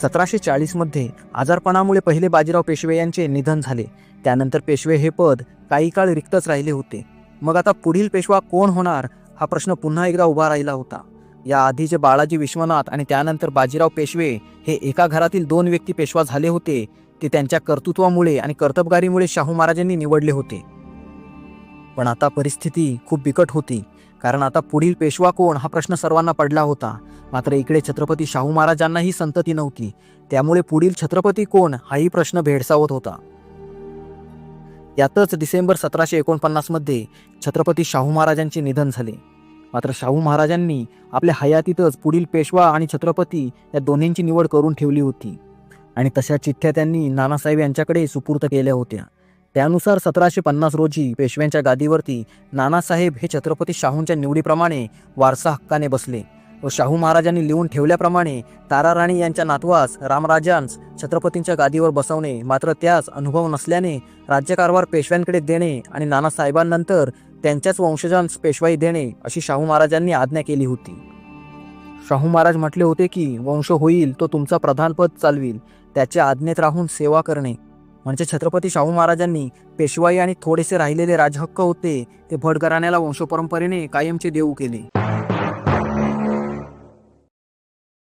1740 मध्ये आजारपणामुळे पहिले बाजीराव पेशवे यांचे निधन झाले। त्यानंतर पेशवे हे पद काही काळ रिक्तच राहिले होते। मग आता पुढील पेशवा कोण होणार हा प्रश्न पुन्हा एकदा उभा राहिला होता। या आधीचे बाळाजी विश्वनाथ आणि त्यानंतर बाजीराव पेशवे हे एका घरातील दोन व्यक्ती पेशवा झाले होते। ते त्यांच्या कर्तृत्वामुळे आणि कर्तबगारीमुळे शाहू महाराजांनी निवडले होते। पण आता परिस्थिती खूप बिकट होती, कारण आता पुढील पेशवा कोण हा प्रश्न सर्वांना पडला होता। मात्र इकडे छत्रपती शाहू महाराजांनाही संतती नव्हती, त्यामुळे पुढील छत्रपती कोण हाही प्रश्न भेडसावत होता। यातच डिसेंबर 1749 मध्ये छत्रपती शाहू महाराजांचे निधन झाले। मात्र शाहू महाराजांनी आपल्या हयातीतच पुढील पेशवा आणि छत्रपती या दोन्हींची निवड करून ठेवली होती आणि तशा चिठ्ठ्या त्यांनी नानासाहेब यांच्याकडे सुपूर्द केल्या होत्या। त्यानुसार 1750 रोजी पेशव्यांच्या गादीवरती नानासाहेब हे छत्रपती शाहूंच्या निवडीप्रमाणे वारसा हक्काने बसले व शाहू महाराजांनी लिहून ठेवल्याप्रमाणे ताराराणी यांच्या नातवास रामराजांस छत्रपतींच्या गादीवर बसवणे, मात्र त्यास अनुभव नसल्याने राज्यकारभार पेशव्यांकडे देणे आणि नानासाहेबांनंतर त्यांच्याच वंशजांस पेशवाई देणे अशी शाहू महाराजांनी आज्ञा केली होती। शाहू महाराज म्हटले होते की वंश होईल तो तुमचा प्रधानपद चालविल, त्याच्या आज्ञेत राहून सेवा करणे। म्हणजे छत्रपती शाहू महाराजांनी पेशवाई आणि थोडेसे राहिलेले राजहक्क होते ते भट घराण्याला वंशपरंपरेने कायमचे देऊ केले।